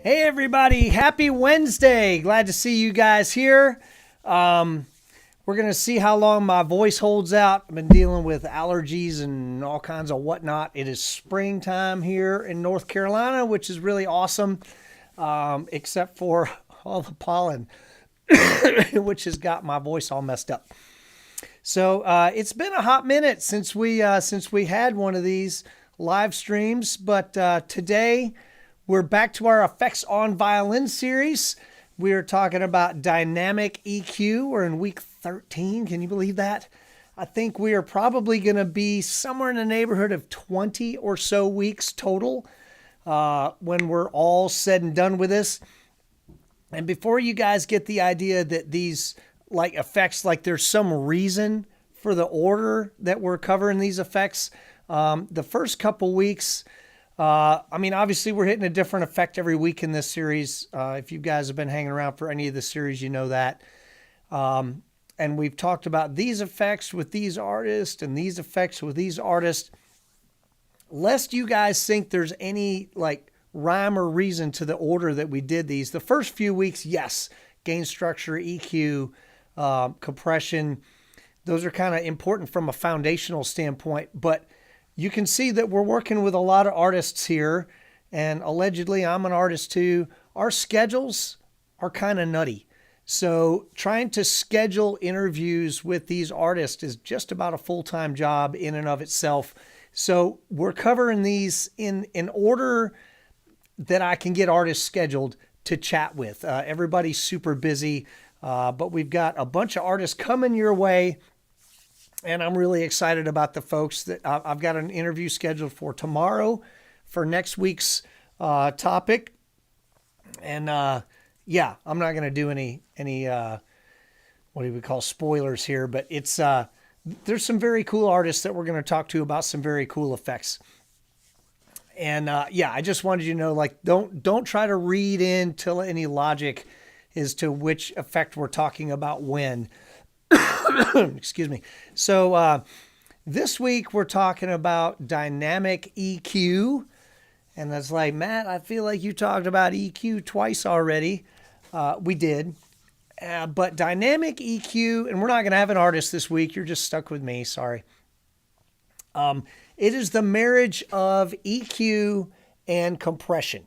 Hey everybody, happy Wednesday. Glad to see you guys here. We're going to see how long my voice holds out. I've been dealing with allergies and all kinds of whatnot. It is springtime here in North Carolina, which is really awesome, except for all the pollen, which has got my voice all messed up. So it's been a hot minute since we had one of these live streams, but today we're back to our Effects on Violin series. We are talking about dynamic EQ. We're in week 13. Can you believe that? I think we are probably going to be somewhere in the neighborhood of 20 or so weeks total when we're all said and done with this. And before you guys get the idea that these like effects, like there's some reason for the order that we're covering these effects, the first couple weeks, obviously we're hitting a different effect every week in this series. If you guys have been hanging around for any of the series, you know that. And we've talked about these effects with these artists and these effects with these artists. Lest you guys think there's any like rhyme or reason to the order that we did these. The first few weeks, yes, gain structure, EQ, compression, those are kind of important from a foundational standpoint, but you can see that we're working with a lot of artists here, and allegedly I'm an artist too. Our schedules are kind of nutty. So trying to schedule interviews with these artists is just about a full-time job in and of itself. So we're covering these in order that I can get artists scheduled to chat with. Everybody's super busy, but we've got a bunch of artists coming your way. And I'm really excited about the folks that I've got an interview scheduled for tomorrow for next week's topic. And I'm not going to do any what do we call spoilers here, but it's there's some very cool artists that we're going to talk to about some very cool effects. And I just wanted you to know, like, don't try to read into any logic as to which effect we're talking about when. Excuse me. So this week we're talking about dynamic EQ. And that's like, Matt, I feel like you talked about EQ twice already. We did. But dynamic EQ, and we're not going to have an artist this week. You're just stuck with me. Sorry. It is the marriage of EQ and compression.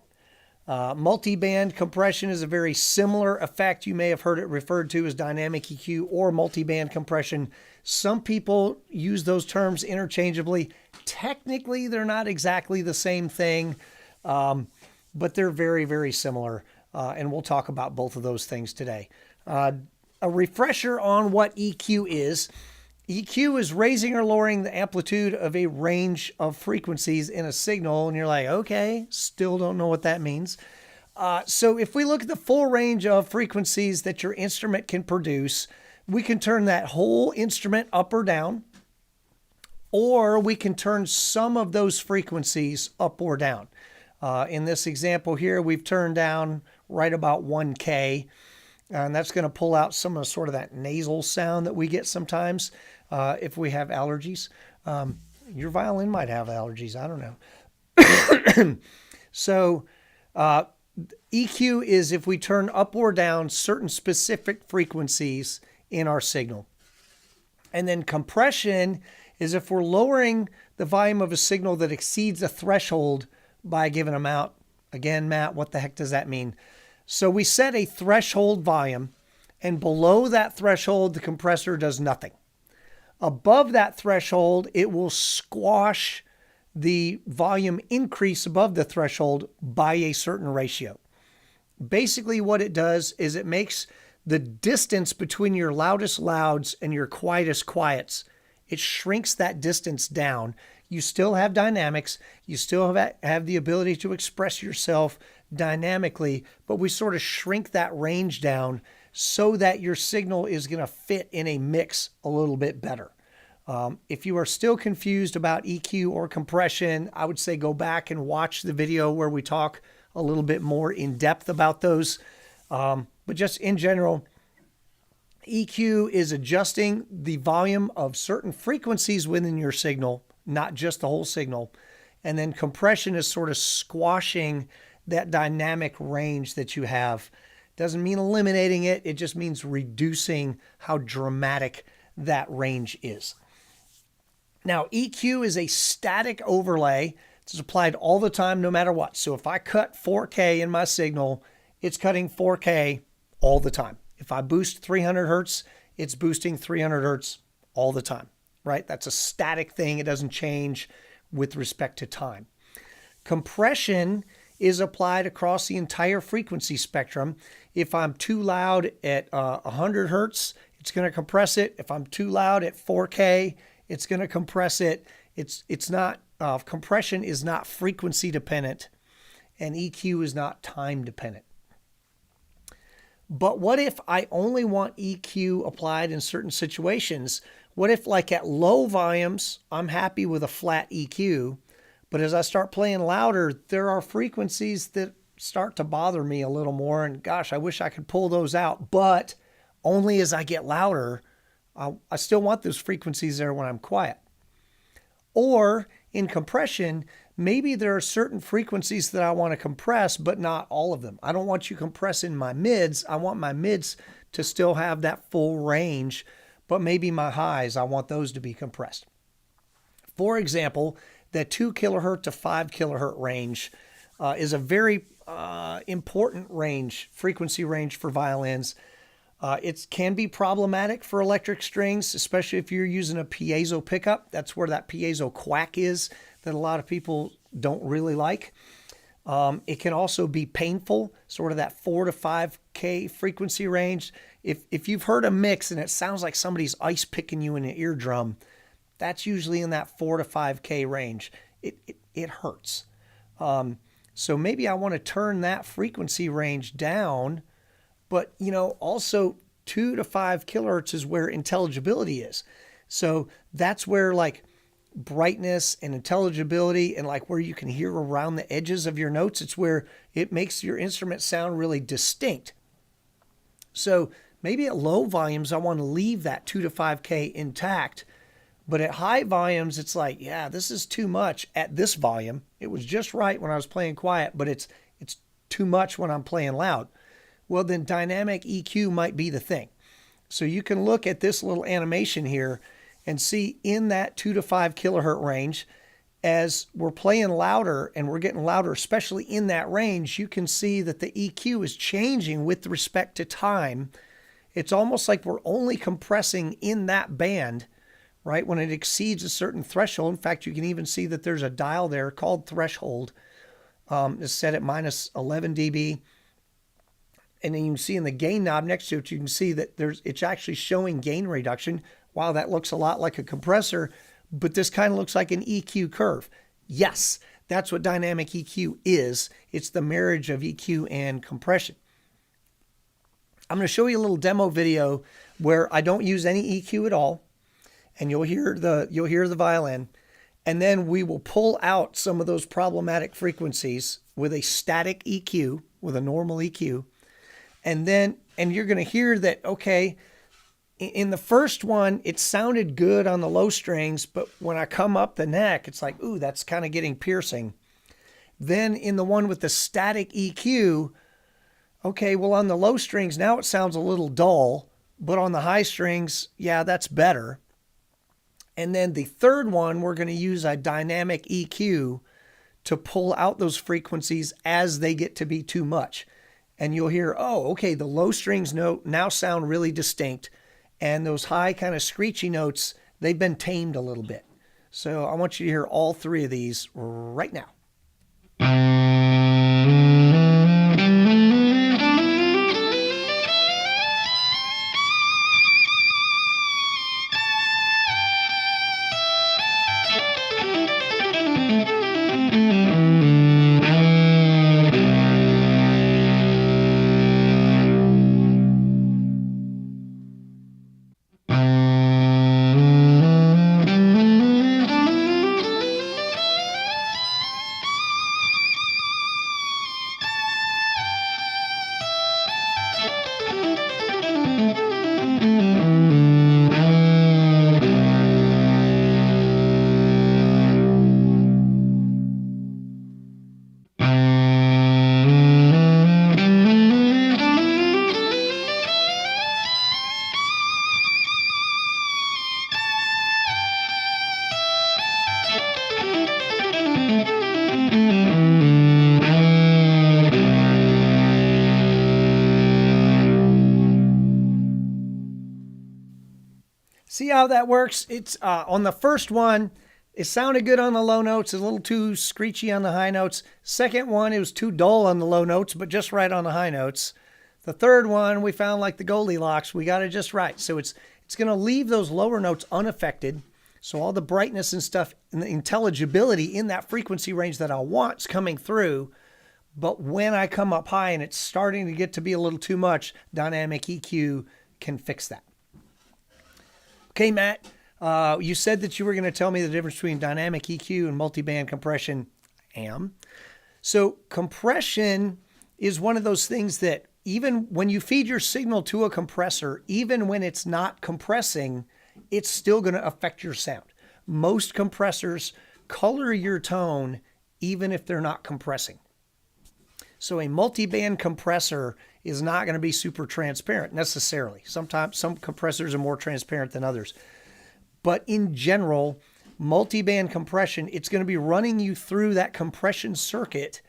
Multiband compression is a very similar effect. You may have heard it referred to as dynamic EQ or multiband compression. Some people use those terms interchangeably. Technically, they're not exactly the same thing, but they're very, very similar. And we'll talk about both of those things today. A refresher on what EQ is. EQ is raising or lowering the amplitude of a range of frequencies in a signal. And you're like, okay, still don't know what that means. So if we look at the full range of frequencies that your instrument can produce, we can turn that whole instrument up or down, or we can turn some of those frequencies up or down. In this example here, we've turned down right about 1K, and that's going to pull out some of sort of that nasal sound that we get sometimes. If we have allergies, your violin might have allergies. I don't know. So EQ is if we turn up or down certain specific frequencies in our signal. And then compression is if we're lowering the volume of a signal that exceeds a threshold by a given amount. Again, Matt, what the heck does that mean? So we set a threshold volume, and below that threshold, the compressor does nothing. Above that threshold, it will squash the volume increase above the threshold by a certain ratio. Basically, what it does is it makes the distance between your loudest louds and your quietest quiets, it shrinks that distance down. You still have dynamics. You still have the ability to express yourself dynamically, but we sort of shrink that range down so that your signal is going to fit in a mix a little bit better. If you are still confused about EQ or compression, I would say go back and watch the video where we talk a little bit more in depth about those. But just in general, EQ is adjusting the volume of certain frequencies within your signal, not just the whole signal. And then compression is sort of squashing that dynamic range that you have. Doesn't mean eliminating it. It just means reducing how dramatic that range is. Now, EQ is a static overlay. It's applied all the time, no matter what. So if I cut 4K in my signal, it's cutting 4K all the time. If I boost 300 hertz, it's boosting 300 hertz all the time, right? That's a static thing. It doesn't change with respect to time. Compression is applied across the entire frequency spectrum. If I'm too loud at 100 hertz, it's going to compress it. If I'm too loud at 4K, it's going to compress it. It's not compression is not frequency dependent, and EQ is not time dependent. But what if I only want EQ applied in certain situations? What if, like at low volumes, I'm happy with a flat EQ, but as I start playing louder, there are frequencies that start to bother me a little more, and gosh, I wish I could pull those out, but only as I get louder. I still want those frequencies there when I'm quiet. Or in compression, maybe there are certain frequencies that I want to compress, but not all of them. I don't want you compressing my mids. I want my mids to still have that full range, but maybe my highs, I want those to be compressed. For example, the 2 kilohertz to 5 kilohertz range is a very important range, frequency range for violins. It can be problematic for electric strings, especially if you're using a piezo pickup. That's where that piezo quack is that a lot of people don't really like. It can also be painful, sort of that 4 to 5K frequency range. If you've heard a mix and it sounds like somebody's ice picking you in the eardrum, that's usually in that 4 to 5K range. It hurts. So maybe I want to turn that frequency range down. But, also 2 to 5 kilohertz is where intelligibility is. So that's where like brightness and intelligibility and like where you can hear around the edges of your notes, it's where it makes your instrument sound really distinct. So maybe at low volumes, I want to leave that 2 to 5K intact. But at high volumes, it's like, yeah, this is too much at this volume. It was just right when I was playing quiet, but it's too much when I'm playing loud. Well, then dynamic EQ might be the thing. So you can look at this little animation here and see in that 2 to 5 kilohertz range, as we're playing louder and we're getting louder, especially in that range, you can see that the EQ is changing with respect to time. It's almost like we're only compressing in that band, right? When it exceeds a certain threshold. In fact, you can even see that there's a dial there called threshold. It's set at minus 11 dB. And then you can see in the gain knob next to it, you can see that it's actually showing gain reduction. Wow, that looks a lot like a compressor, but this kind of looks like an EQ curve. Yes, that's what dynamic EQ is. It's the marriage of EQ and compression. I'm going to show you a little demo video where I don't use any EQ at all, and you'll hear the violin, and then we will pull out some of those problematic frequencies with a static EQ, with a normal EQ. And you're going to hear that, okay, in the first one, it sounded good on the low strings, but when I come up the neck, it's like, ooh, that's kind of getting piercing. Then in the one with the static EQ, okay, well, on the low strings, now it sounds a little dull, but on the high strings, yeah, that's better. And then the third one, we're going to use a dynamic EQ to pull out those frequencies as they get to be too much. And you'll hear, oh, okay, the low strings note now sound really distinct. And those high kind of screechy notes, they've been tamed a little bit. So I want you to hear all three of these right now. See how that works? It's on the first one, it sounded good on the low notes, a little too screechy on the high notes. Second one, it was too dull on the low notes, but just right on the high notes. The third one, we found like the Goldilocks, we got it just right. So it's going to leave those lower notes unaffected. So all the brightness and stuff and the intelligibility in that frequency range that I want is coming through. But when I come up high and it's starting to get to be a little too much, dynamic EQ can fix that. Okay, Matt, you said that you were going to tell me the difference between dynamic EQ and multiband compression. I am. So compression is one of those things that even when you feed your signal to a compressor, even when it's not compressing, it's still going to affect your sound. Most compressors color your tone even if they're not compressing. So a multiband compressor is not going to be super transparent necessarily. Sometimes some compressors are more transparent than others. But in general, multiband compression, it's going to be running you through that compression circuit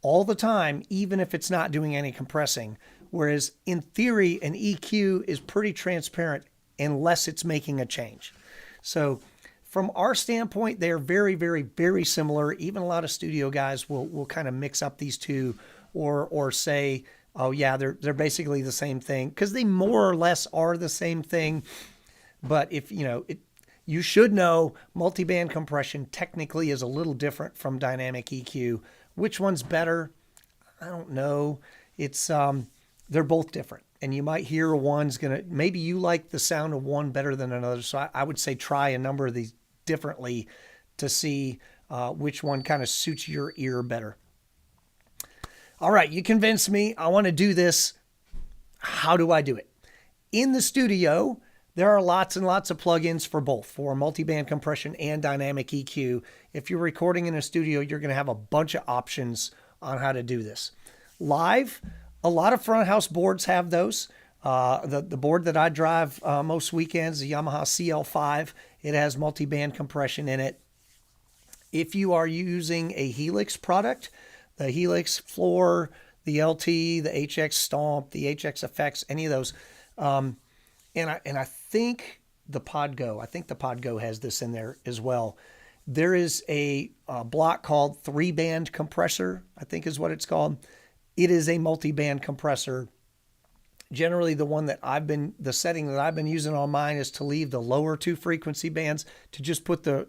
all the time, even if it's not doing any compressing. Whereas in theory, an EQ is pretty transparent unless it's making a change. So from our standpoint, they're very, very, very similar. Even a lot of studio guys will kind of mix up these two or say, oh yeah, they're basically the same thing, because they more or less are the same thing. But if you should know multiband compression technically is a little different from dynamic EQ. Which one's better? I don't know. It's they're both different. And you might hear one's maybe you like the sound of one better than another. So I would say try a number of these differently to see which one kind of suits your ear better. All right, you convinced me. I want to do this. How do I do it? In the studio, there are lots and lots of plugins for both, for multiband compression and dynamic EQ. If you're recording in a studio, you're going to have a bunch of options on how to do this. Live, a lot of front house boards have those. The board that I drive most weekends, the Yamaha CL5, it has multiband compression in it. If you are using a Helix product, the Helix Floor, the LT, the HX Stomp, the HX Effects, any of those, and I think the Podgo has this in there as well. There is a block called 3-band compressor, I think is what it's called. It is a multi-band compressor. Generally, the setting that I've been using on mine is to leave the lower two frequency bands, to just put the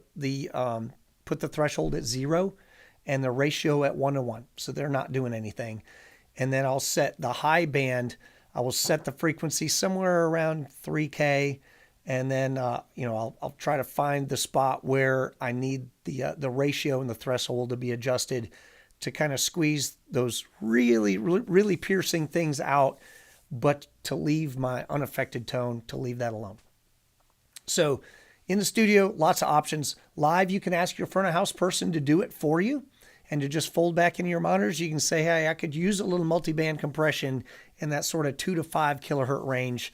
threshold at 0 and the ratio at 1:1. So they're not doing anything. And then I'll set the high band. I will set the frequency somewhere around 3K. And then, I'll try to find the spot where I need the ratio and the threshold to be adjusted to kind of squeeze those really, really, really piercing things out, but to leave my unaffected tone, to leave that alone. So in the studio, lots of options. Live, you can ask your front of house person to do it for you and to just fold back into your monitors. You can say, hey, I could use a little multiband compression in that sort of 2 to 5 kilohertz range.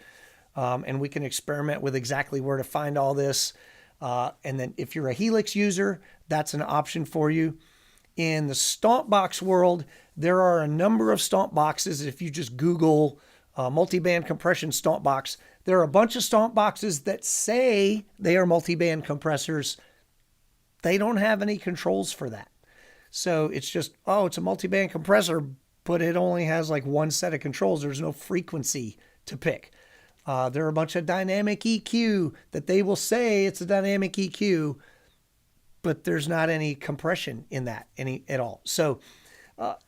And we can experiment with exactly where to find all this. And then if you're a Helix user, that's an option for you. In the Stomp Box world, there are a number of Stomp Boxes. If you just Google multiband compression Stomp Box, there are a bunch of Stomp Boxes that say they are multiband compressors. They don't have any controls for that. So it's just, it's a multiband compressor, but it only has like one set of controls. There's no frequency to pick. There are a bunch of dynamic EQ that they will say it's a dynamic EQ, but there's not any compression in that at all. So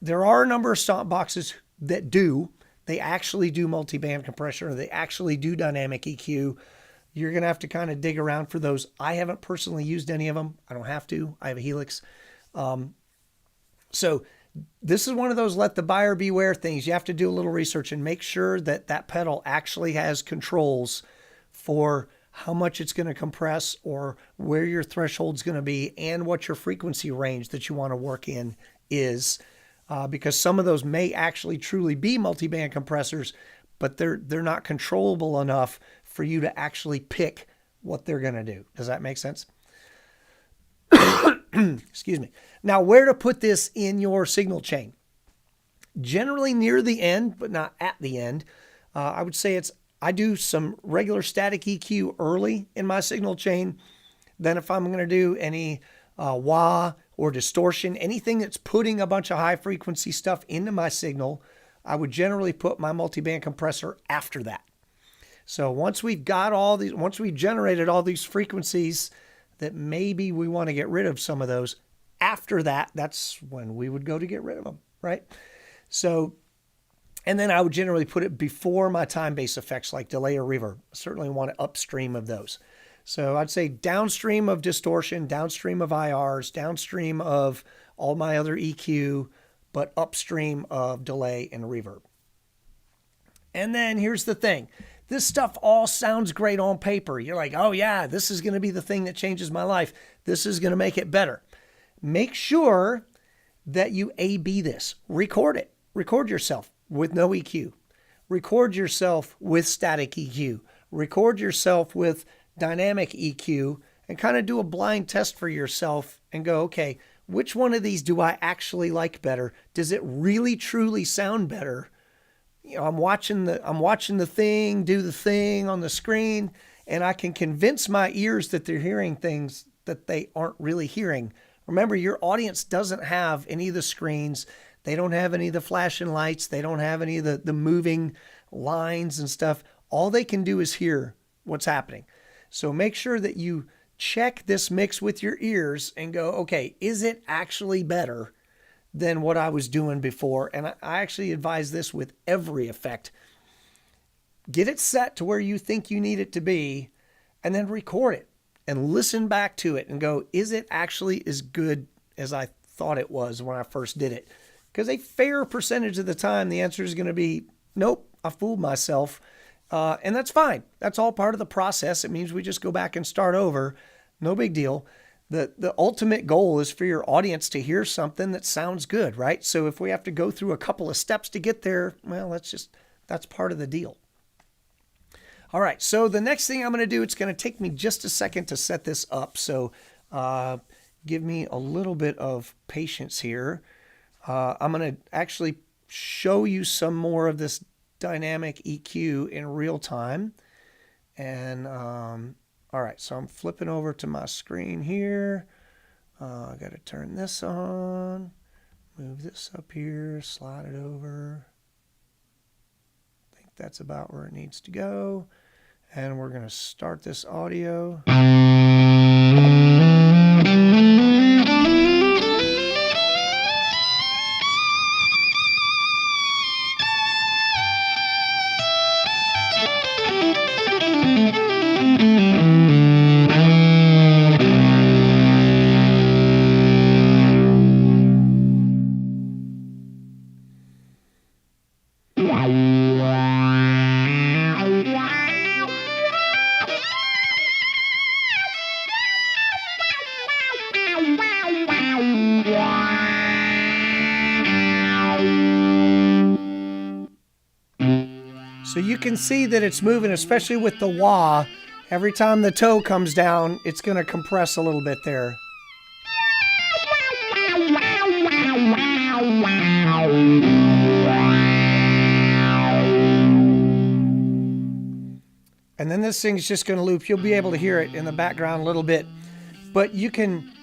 there are a number of Stomp Boxes that do. They actually do multiband compression, or they actually do dynamic EQ. You're going to have to kind of dig around for those. I haven't personally used any of them. I don't have to. I have a Helix. So this is one of those let the buyer beware things. You have to do a little research and make sure that that pedal actually has controls for how much it's going to compress or where your threshold's going to be and what your frequency range that you want to work in is. Because some of those may actually truly be multiband compressors, but they're not controllable enough for you to actually pick what they're going to do. Does that make sense? Excuse me. Now, where to put this in your signal chain? Generally near the end, but not at the end. I would say it's I do some regular static EQ early in my signal chain. Then if I'm going to do any wah or distortion, anything that's putting a bunch of high frequency stuff into my signal, I would generally put my multiband compressor after that. So once we've generated all these frequencies that maybe we want to get rid of some of those, after that, that's when we would go to get rid of them, right? So, and then I would generally put it before my time-based effects like delay or reverb. I certainly want it upstream of those. So I'd say downstream of distortion, downstream of IRs, downstream of all my other EQ, but upstream of delay and reverb. And then here's the thing. This stuff all sounds great on paper. You're like, oh yeah, this is going to be the thing that changes my life. This is going to make it better. Make sure that you A/B this. Record it. Record yourself with no EQ. Record yourself with static EQ. Record yourself with dynamic EQ and kind of do a blind test for yourself and go, okay, which one of these do I actually like better? Does it really truly sound better? You know, I'm watching the thing do the thing on the screen, and I can convince my ears that they're hearing things that they aren't really hearing. Remember, your audience doesn't have any of the screens. They don't have any of the flashing lights. They don't have any of the moving lines and stuff. All they can do is hear what's happening. So make sure that you check this mix with your ears and go, okay, is it actually better than what I was doing before? And I actually advise this with every effect. Get it set to where you think you need it to be, and then record it and listen back to it and go, is it actually as good as I thought it was when I first did it? Because a fair percentage of the time, the answer is going to be, nope, I fooled myself. And that's fine. That's all part of the process. It means we just go back and start over. No big deal. The ultimate goal is for your audience to hear something that sounds good, right? So if we have to go through a couple of steps to get there, well, that's part of the deal. All right, so the next thing I'm going to do, it's going to take me just a second to set this up. So give me a little bit of patience here. I'm going to actually show you some more of this dynamic EQ in real time. And all right, so I'm flipping over to my screen here. I got to turn this on, move this up here, slide it over. I think that's about where it needs to go. And we're going to start this audio. So you can see that it's moving, especially with the wah. Every time the toe comes down, it's going to compress a little bit there. And then this thing's just going to loop. You'll be able to hear it in the background a little bit. But you can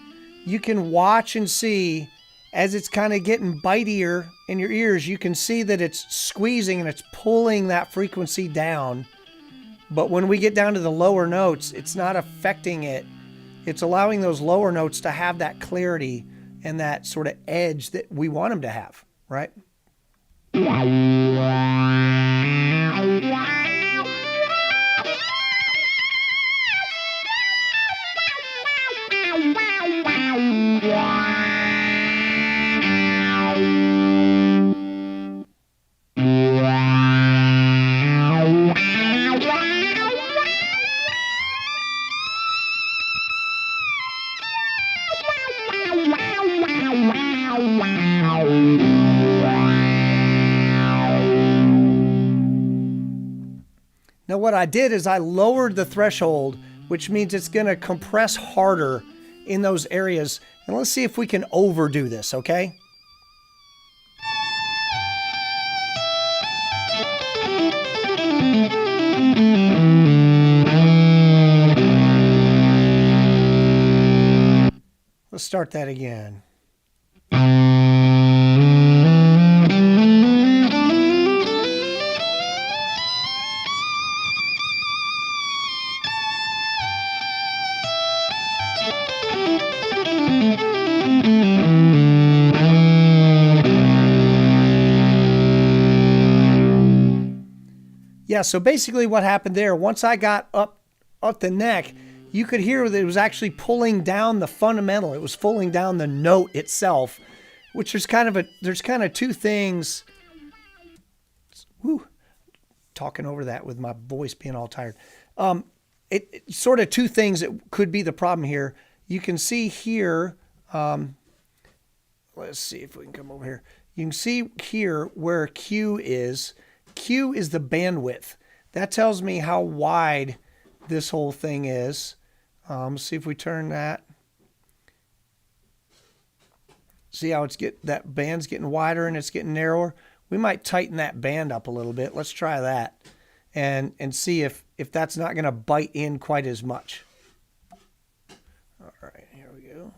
watch and see as it's kind of getting bitier in your ears. You can see that it's squeezing and it's pulling that frequency down. But when we get down to the lower notes, it's not affecting it. It's allowing those lower notes to have that clarity and that sort of edge that we want them to have, right? Now what I did is I lowered the threshold, which means it's going to compress harder in those areas. And let's see if we can overdo this, okay? start that again. Yeah, so basically what happened there, once I got up the neck, you could hear that it was actually pulling down the fundamental. It was pulling down the note itself, which there's kind of two things. Woo, talking over that with my voice being all tired. It sort of two things that could be the problem here. You can see here, let's see if we can come over here. You can see here where Q is. Q is the bandwidth. That tells me how wide this whole thing is. Let's see if we turn that. See how that band's getting wider and it's getting narrower? We might tighten that band up a little bit. Let's try that and see if that's not going to bite in quite as much. All right, here we go.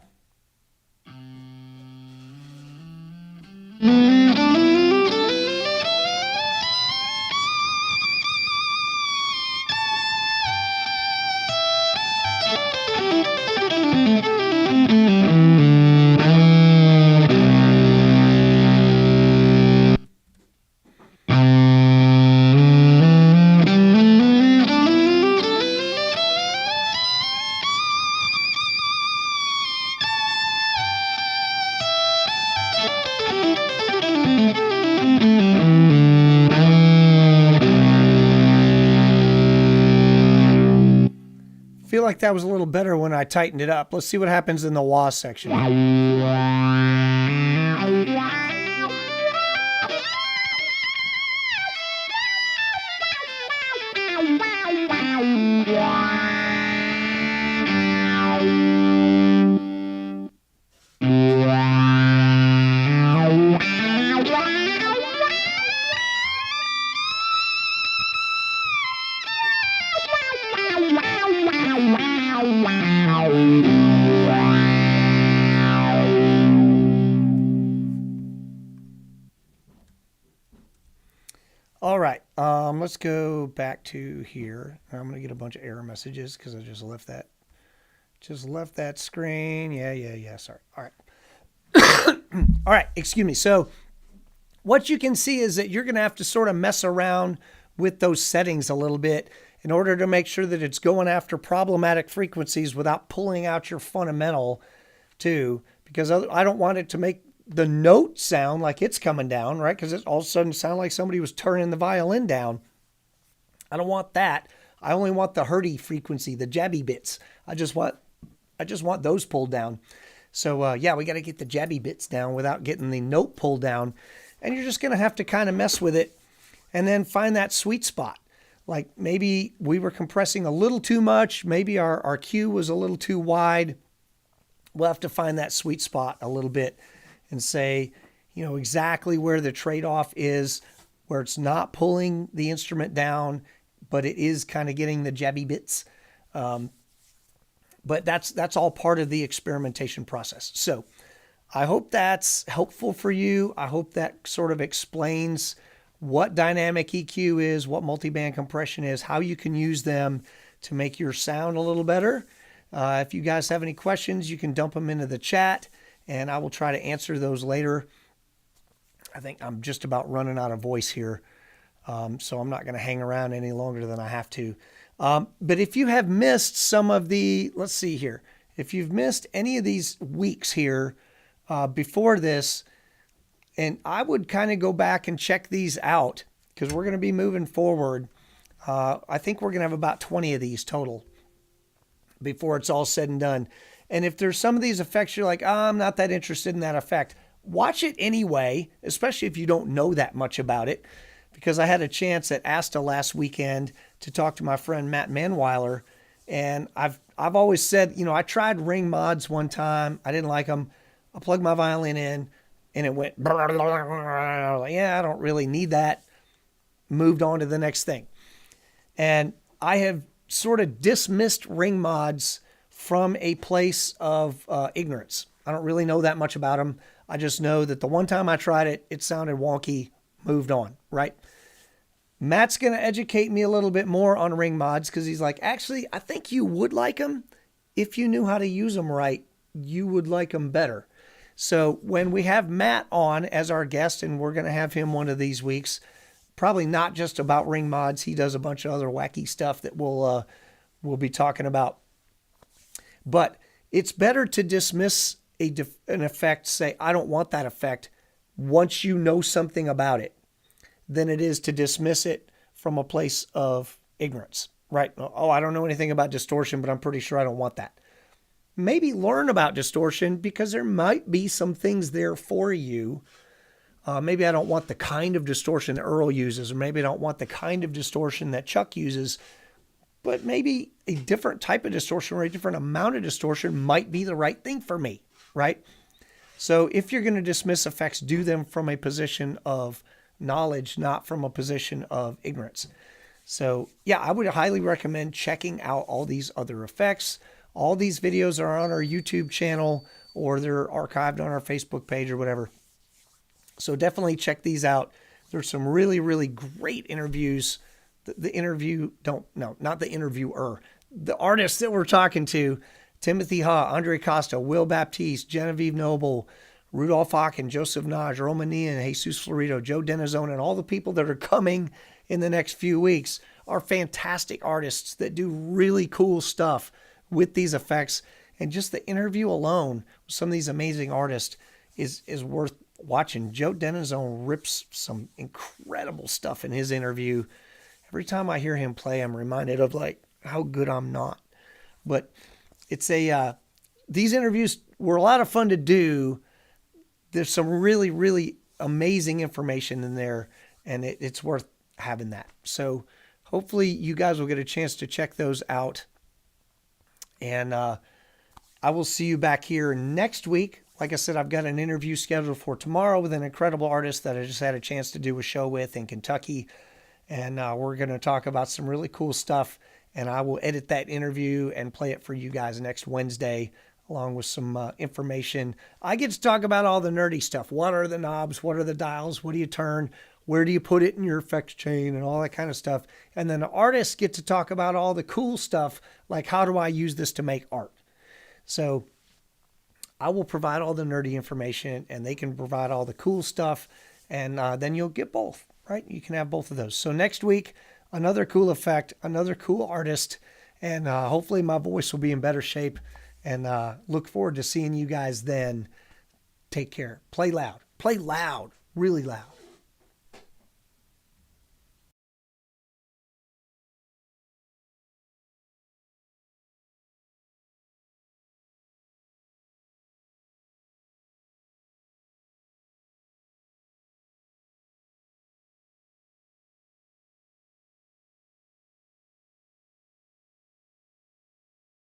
Feel like that was a little better when I tightened it up. Let's see what happens in the wah section. All right, let's go back to here. I'm going to get a bunch of error messages because I just left that screen. Yeah, sorry. All right. All right, excuse me. So what you can see is that you're going to have to sort of mess around with those settings a little bit in order to make sure that it's going after problematic frequencies without pulling out your fundamental too, because I don't want it to make the note sound like it's coming down, right? Because it all of a sudden sound like somebody was turning the violin down. I don't want that. I only want the hurdy frequency, the jabby bits. I just want those pulled down. So yeah, we got to get the jabby bits down without getting the note pulled down. And you're just going to have to kind of mess with it and then find that sweet spot. Like maybe we were compressing a little too much. Maybe our Q was a little too wide. We'll have to find that sweet spot a little bit and say, exactly where the trade-off is, where it's not pulling the instrument down, but it is kind of getting the jabby bits. But that's all part of the experimentation process. So I hope that's helpful for you. I hope that sort of explains what dynamic EQ is, what multiband compression is, how you can use them to make your sound a little better. If you guys have any questions, you can dump them into the chat, and I will try to answer those later. I think I'm just about running out of voice here, so I'm not going to hang around any longer than I have to. But if you have missed some of the, let's see here, if you've missed any of these weeks here before this, and I would kind of go back and check these out because we're going to be moving forward. I think we're going to have about 20 of these total before it's all said and done. And if there's some of these effects you're like, I'm not that interested in that effect, watch it anyway, especially if you don't know that much about it. Because I had a chance at ASTA last weekend to talk to my friend Matt Manweiler, and I've always said, I tried ring mods one time. I didn't like them. I plugged my violin in, and it went, like, yeah, I don't really need that. Moved on to the next thing. And I have sort of dismissed ring mods from a place of ignorance. I don't really know that much about them. I just know that the one time I tried it, it sounded wonky, moved on, right? Matt's going to educate me a little bit more on ring mods because he's like, actually, I think you would like them. If you knew how to use them right, you would like them better. So when we have Matt on as our guest, and we're going to have him one of these weeks, probably not just about ring mods. He does a bunch of other wacky stuff that we'll be talking about. But it's better to dismiss an effect, say, I don't want that effect, once you know something about it, than it is to dismiss it from a place of ignorance, right? Oh, I don't know anything about distortion, but I'm pretty sure I don't want that. Maybe learn about distortion because there might be some things there for you. Maybe I don't want the kind of distortion that Earl uses, or maybe I don't want the kind of distortion that Chuck uses, but maybe a different type of distortion or a different amount of distortion might be the right thing for me, right? So if you're going to dismiss effects, do them from a position of knowledge, not from a position of ignorance. So yeah, I would highly recommend checking out all these other effects. All these videos are on our YouTube channel, or they're archived on our Facebook page or whatever. So definitely check these out. There's some really, really great interviews. Not the interviewer, the artists that we're talking to, Timothy Ha, Andre Costa, Will Baptiste, Genevieve Noble, Rudolph Aachen, Joseph Naj, Romania, and Jesus Florido, Joe Denizone, and all the people that are coming in the next few weeks are fantastic artists that do really cool stuff with these effects. And just the interview alone with some of these amazing artists is worth watching. Joe Denizone rips some incredible stuff in his interview. Every time I hear him play, I'm reminded of like how good I'm not. But it's these interviews were a lot of fun to do. There's some really, really amazing information in there, and it's worth having that. So hopefully you guys will get a chance to check those out. And I will see you back here next week. Like I said, I've got an interview scheduled for tomorrow with an incredible artist that I just had a chance to do a show with in Kentucky. And we're going to talk about some really cool stuff. And I will edit that interview and play it for you guys next Wednesday, along with some information. I get to talk about all the nerdy stuff. What are the knobs? What are the dials? What do you turn? Where do you put it in your effects chain and all that kind of stuff? And then the artists get to talk about all the cool stuff, like how do I use this to make art? So I will provide all the nerdy information, and they can provide all the cool stuff, and then you'll get both, right? You can have both of those. So next week, another cool effect, another cool artist, and hopefully my voice will be in better shape, and look forward to seeing you guys then. Take care. Play loud, really loud.